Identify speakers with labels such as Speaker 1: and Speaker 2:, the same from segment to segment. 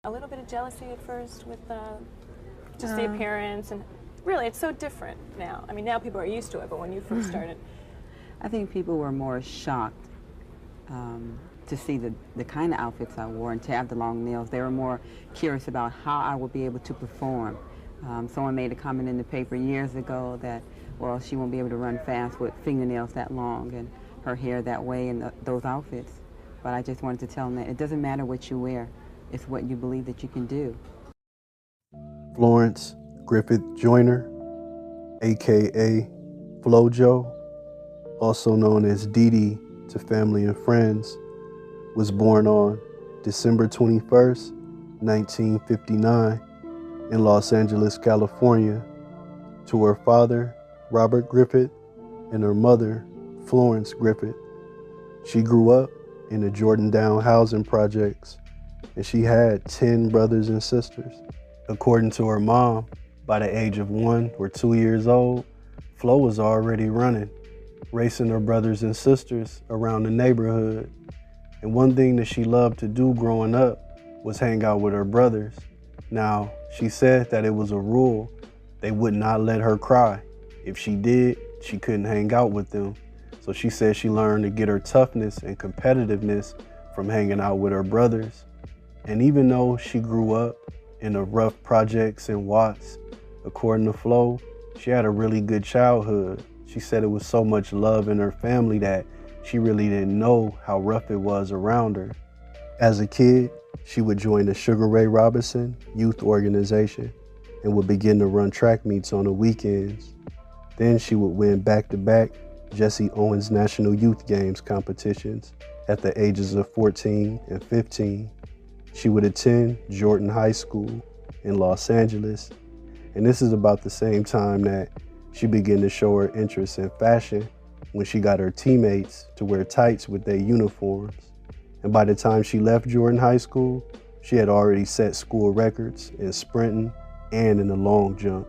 Speaker 1: a little bit of jealousy at first with just the appearance? And really, it's so different now. I mean, now people are used to it, but when you first started.
Speaker 2: I think people were more shocked to see the kind of outfits I wore and to have the long nails. They were more curious about how I would be able to perform. Someone made a comment in the paper years ago that, well, she won't be able to run fast with fingernails that long and her hair that way and those outfits. But I just wanted to tell them that it doesn't matter what you wear. It's what you believe that you can do.
Speaker 3: Florence Griffith Joyner, a.k.a. FloJo, also known as Dee Dee to family and friends, was born on December 21st, 1959 in Los Angeles, California, to her father, Robert Griffith, and her mother, Florence Griffith. She grew up in the Jordantown housing projects, and she had 10 brothers and sisters. According to her mom, by the age of 1 or 2 years old, Flo was already running, racing her brothers and sisters around the neighborhood. And one thing that she loved to do growing up was hang out with her brothers. Now, she said that it was a rule. They would not let her cry. If she did, she couldn't hang out with them. So she said she learned to get her toughness and competitiveness from hanging out with her brothers. And even though she grew up in the rough projects in Watts, according to Flo, she had a really good childhood. She said it was so much love in her family that she really didn't know how rough it was around her. As a kid, she would join the Sugar Ray Robinson Youth Organization and would begin to run track meets on the weekends. Then she would win back-to-back Jesse Owens National Youth Games competitions at the ages of 14 and 15. She would attend Jordan High School in Los Angeles, and this is about the same time that she began to show her interest in fashion when she got her teammates to wear tights with their uniforms. And by the time she left Jordan High School, she had already set school records in sprinting and in the long jump.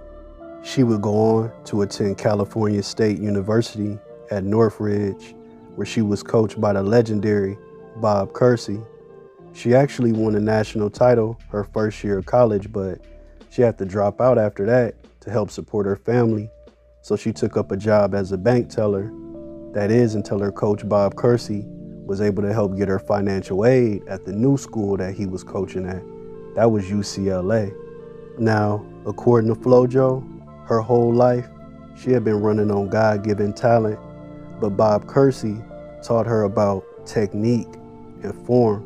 Speaker 3: She would go on to attend California State University at Northridge, where she was coached by the legendary Bob Kersee. She actually won a national title her first year of college, but she had to drop out after that to help support her family. So she took up a job as a bank teller. That is, until her coach Bob Kersee was able to help get her financial aid at the new school that he was coaching at. That was UCLA. Now, according to FloJo, her whole life, she had been running on God-given talent, but Bob Kersee taught her about technique and form,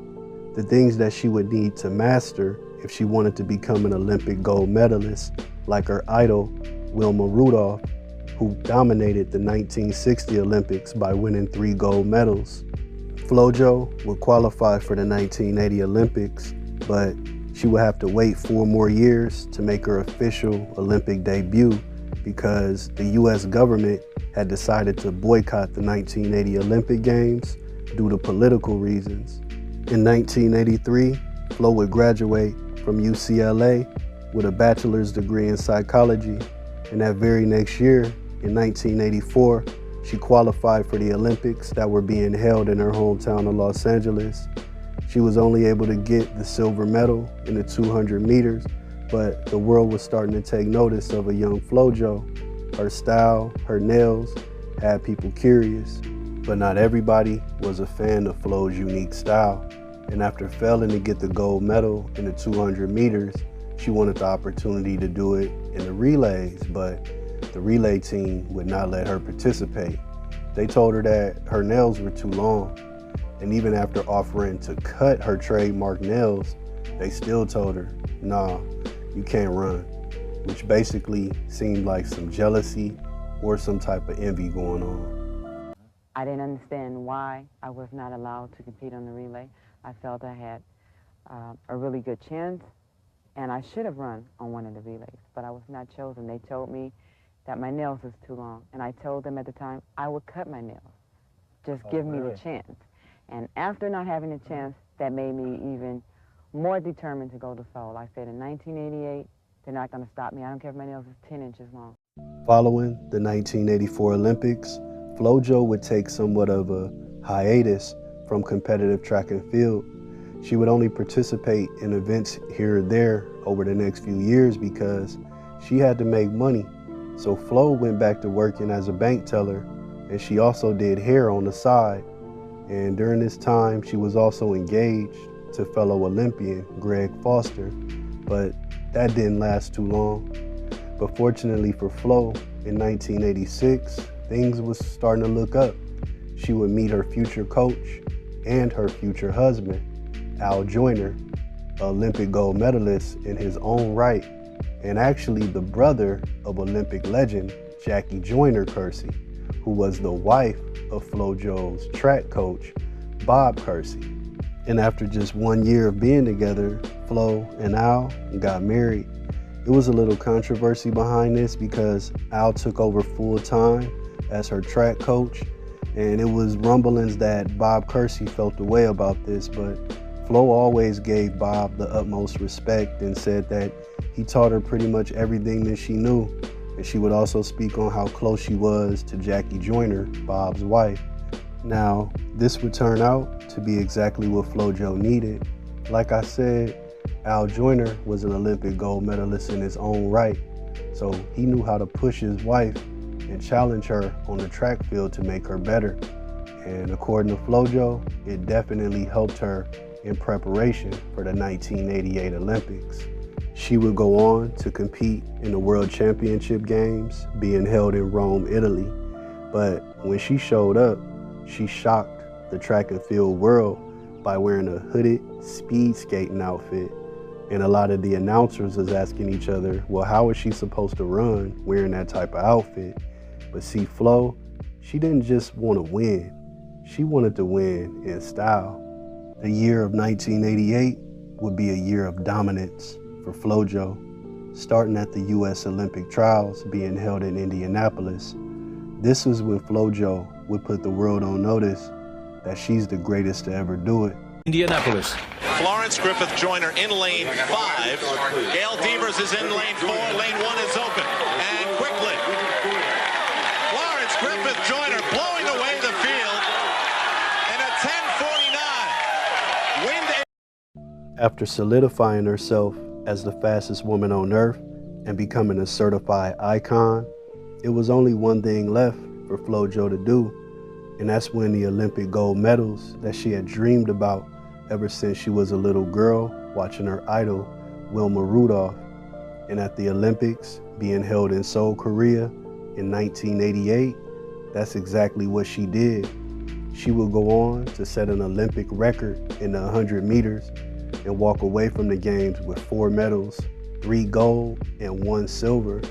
Speaker 3: the things that she would need to master if she wanted to become an Olympic gold medalist like her idol, Wilma Rudolph, who dominated the 1960 Olympics by winning 3 gold medals. FloJo would qualify for the 1980 Olympics, but she would have to wait 4 more years to make her official Olympic debut because the US government had decided to boycott the 1980 Olympic Games due to political reasons. In 1983, Flo would graduate from UCLA with a bachelor's degree in psychology, and that very next year, in 1984, she qualified for the Olympics that were being held in her hometown of Los Angeles. She was only able to get the silver medal in the 200 meters, but the world was starting to take notice of a young FloJo. Her style, her nails had people curious, but not everybody was a fan of Flo's unique style. And after failing to get the gold medal in the 200 meters, she wanted the opportunity to do it in the relays, but the relay team would not let her participate. They told her that her nails were too long, and even after offering to cut her trademark nails, they still told her, nah, you can't run, which basically seemed like some jealousy or some type of envy going on.
Speaker 2: I didn't understand why I was not allowed to compete on the relay. I felt I had a really good chance, and I should have run on one of the relays, but I was not chosen. They told me that my nails was too long, and I told them at the time I would cut my nails. Just give me the chance. And after not having a chance, that made me even more determined to go to Seoul. I said in 1988, they're not going to stop me. I don't care if my nails is 10 inches long.
Speaker 3: Following the 1984 Olympics, FloJo would take somewhat of a hiatus from competitive track and field. She would only participate in events here or there over the next few years because she had to make money. So Flo went back to working as a bank teller, and she also did hair on the side. And during this time, she was also engaged to fellow Olympian Greg Foster, but that didn't last too long. But fortunately for Flo, in 1986, things was starting to look up. She would meet her future coach and her future husband, Al Joyner, an Olympic gold medalist in his own right, and actually the brother of Olympic legend Jackie Joyner-Kersee, who was the wife of FloJo's track coach, Bob Kersee. And after just 1 year of being together, Flo and Al got married. It was a little controversy behind this because Al took over full time as her track coach, and it was rumblings that Bob Kersee felt the way about this, but Flo always gave Bob the utmost respect and said that he taught her pretty much everything that she knew. And she would also speak on how close she was to Jackie Joyner, Bob's wife. Now, this would turn out to be exactly what FloJo needed. Like I said, Al Joyner was an Olympic gold medalist in his own right, so he knew how to push his wife and challenge her on the track field to make her better. And according to FloJo, it definitely helped her in preparation for the 1988 Olympics. She would go on to compete in the World Championship Games being held in Rome, Italy. But when she showed up, she shocked the track and field world by wearing a hooded speed skating outfit. And a lot of the announcers was asking each other, well, how is she supposed to run wearing that type of outfit? But see, Flo, she didn't just want to win. She wanted to win in style. The year of 1988 would be a year of dominance for FloJo, starting at the U.S. Olympic trials being held in Indianapolis. This was when FloJo would put the world on notice that she's the greatest to ever do it.
Speaker 4: Indianapolis.
Speaker 5: Florence Griffith Joyner in lane 5. Gail Devers is in lane 4. Lane 1 is open. And quickly, Florence Griffith Joyner blowing away the field in a 10:49. Wind.
Speaker 3: After solidifying herself as the fastest woman on earth and becoming a certified icon, it was only one thing left for FloJo to do, and that's win the Olympic gold medals that she had dreamed about ever since she was a little girl watching her idol, Wilma Rudolph. And at the Olympics being held in Seoul, Korea in 1988, that's exactly what she did. She would go on to set an Olympic record in the 100 meters and walk away from the games with 4 medals, 3 gold and 1 silver.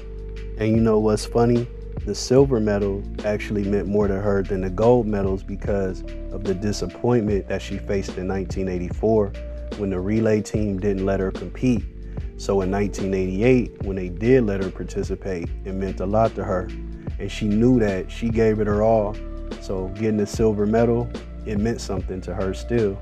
Speaker 3: And you know what's funny? The silver medal actually meant more to her than the gold medals because of the disappointment that she faced in 1984 when the relay team didn't let her compete. So in 1988, when they did let her participate, it meant a lot to her. And she knew that she gave it her all. So getting the silver medal, it meant something to her still.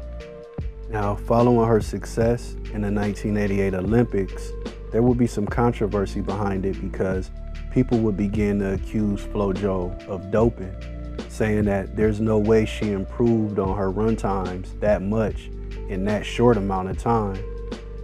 Speaker 3: Now, following her success in the 1988 Olympics, there would be some controversy behind it because people would begin to accuse FloJo of doping, saying that there's no way she improved on her run times that much in that short amount of time.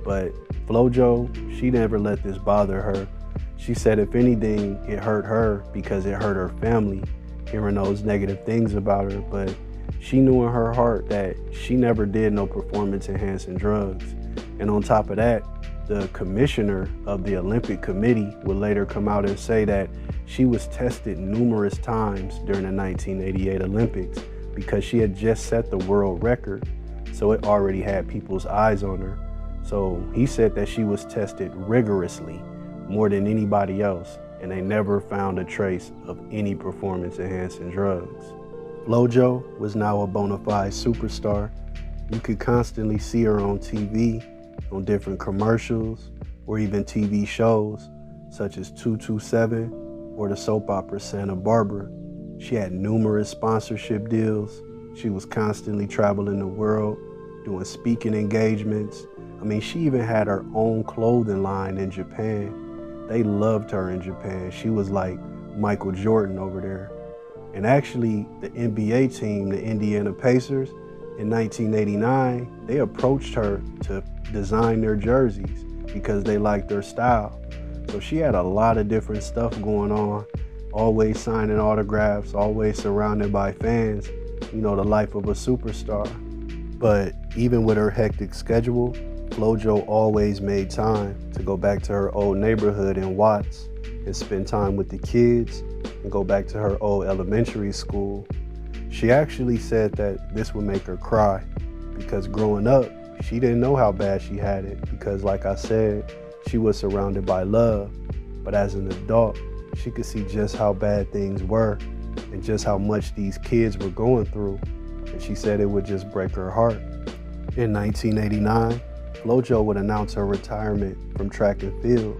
Speaker 3: But FloJo, she never let this bother her. She said if anything, it hurt her because it hurt her family, hearing those negative things about her, but she knew in her heart that she never did no performance-enhancing drugs. And on top of that, the commissioner of the Olympic Committee would later come out and say that she was tested numerous times during the 1988 Olympics because she had just set the world record, so it already had people's eyes on her. So he said that she was tested rigorously, more than anybody else, and they never found a trace of any performance-enhancing drugs. FloJo was now a bona fide superstar. You could constantly see her on TV, on different commercials, or even TV shows, such as 227 or the soap opera Santa Barbara. She had numerous sponsorship deals. She was constantly traveling the world, doing speaking engagements. I mean, she even had her own clothing line in Japan. They loved her in Japan. She was like Michael Jordan over there. And actually, the NBA team, the Indiana Pacers, In 1989, they approached her to design their jerseys because they liked their style. So she had a lot of different stuff going on, always signing autographs, always surrounded by fans, you know, the life of a superstar. But even with her hectic schedule, FloJo always made time to go back to her old neighborhood in Watts and spend time with the kids and go back to her old elementary school. She actually said that this would make her cry because growing up, she didn't know how bad she had it because, like I said, she was surrounded by love. But as an adult, she could see just how bad things were and just how much these kids were going through. And she said it would just break her heart. In 1989, FloJo would announce her retirement from track and field,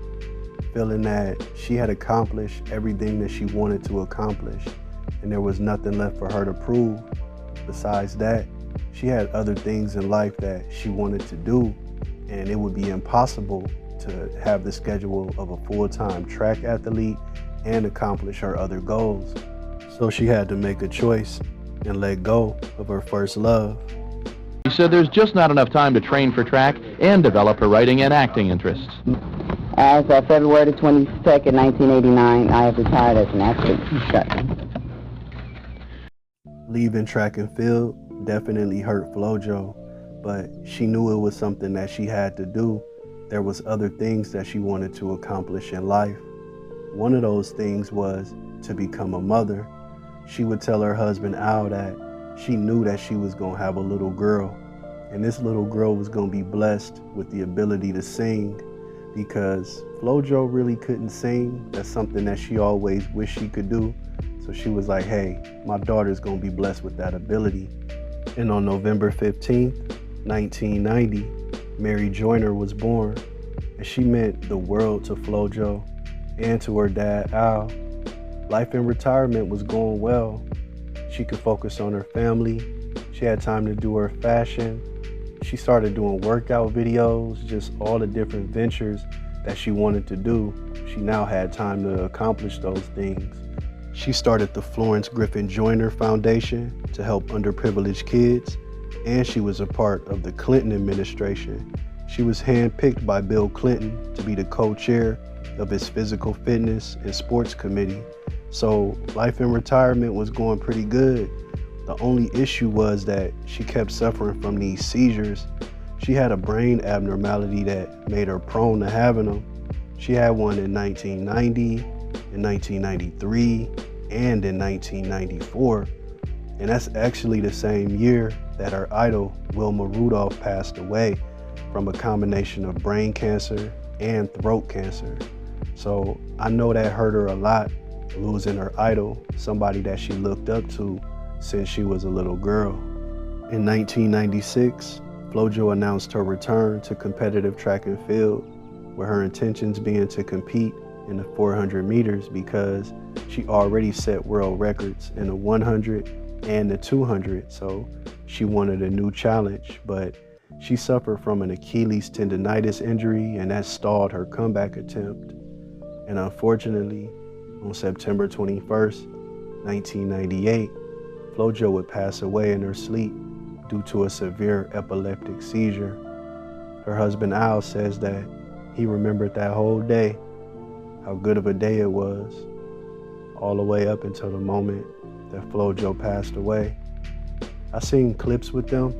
Speaker 3: feeling that she had accomplished everything that she wanted to accomplish, and there was nothing left for her to prove. Besides that, she had other things in life that she wanted to do, and it would be impossible to have the schedule of a full-time track athlete and accomplish her other goals. So she had to make a choice and let go of her first love.
Speaker 4: He said there's just not enough time to train for track and develop her writing and acting interests.
Speaker 2: As of February the 22nd, 1989, I have retired as an athlete instructor.
Speaker 3: Leaving track and field definitely hurt FloJo, but she knew it was something that she had to do. There was other things that she wanted to accomplish in life. One of those things was to become a mother. She would tell her husband Al that she knew that she was gonna have a little girl, and this little girl was gonna be blessed with the ability to sing, because FloJo really couldn't sing. That's something that she always wished she could do. So she was like, hey, my daughter's gonna be blessed with that ability. And on November 15th, 1990, Mary Joyner was born, and she meant the world to FloJo and to her dad, Al. Life in retirement was going well. She could focus on her family. She had time to do her fashion. She started doing workout videos, just all the different ventures that she wanted to do. She now had time to accomplish those things. She started the Florence Griffin Joyner Foundation to help underprivileged kids, and she was a part of the Clinton administration. She was handpicked by Bill Clinton to be the co-chair of his Physical Fitness and Sports Committee. So life in retirement was going pretty good. The only issue was that she kept suffering from these seizures. She had a brain abnormality that made her prone to having them. She had one in 1990, in 1993, and in 1994. And that's actually the same year that her idol, Wilma Rudolph, passed away from a combination of brain cancer and throat cancer. So I know that hurt her a lot, losing her idol, somebody that she looked up to since she was a little girl. In 1996, FloJo announced her return to competitive track and field, with her intentions being to compete in the 400 meters because she already set world records in the 100 and the 200, so she wanted a new challenge, but she suffered from an Achilles tendonitis injury, and that stalled her comeback attempt. And unfortunately, on September 21st, 1998, FloJo would pass away in her sleep due to a severe epileptic seizure. Her husband Al says that he remembered that whole day, how good of a day it was, all the way up until the moment that FloJo passed away. I seen clips with them,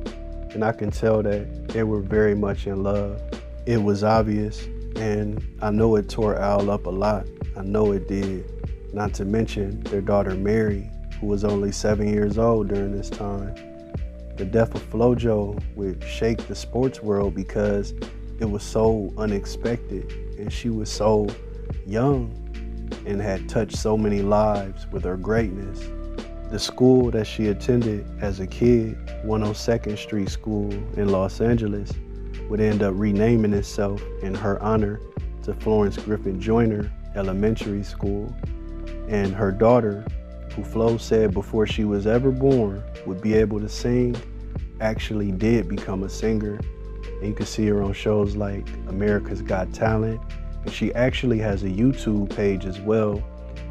Speaker 3: and I can tell that they were very much in love. It was obvious, and I know it tore Al up a lot. I know it did. Not to mention their daughter Mary, who was only 7 years old during this time. The death of FloJo would shake the sports world because it was so unexpected, and she was so young and had touched so many lives with her greatness. The school that she attended as a kid, 102nd Street School in Los Angeles, would end up renaming itself in her honor to Florence Griffin Joyner Elementary School. And her daughter, who Flo said before she was ever born would be able to sing, actually did become a singer. And you can see her on shows like America's Got Talent. And she actually has a YouTube page as well.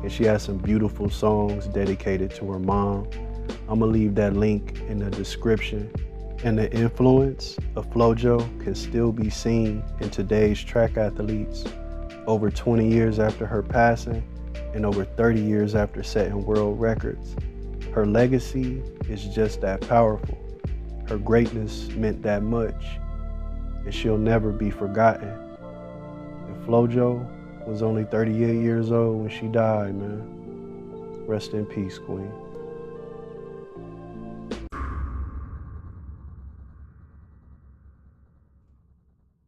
Speaker 3: And she has some beautiful songs dedicated to her mom. I'm gonna leave that link in the description. And the influence of FloJo can still be seen in today's track athletes over 20 years after her passing and over 30 years after setting world records. Her legacy is just that powerful. Her greatness meant that much, and she'll never be forgotten. And FloJo was only 38 years old when she died, man. Rest in peace, Queen.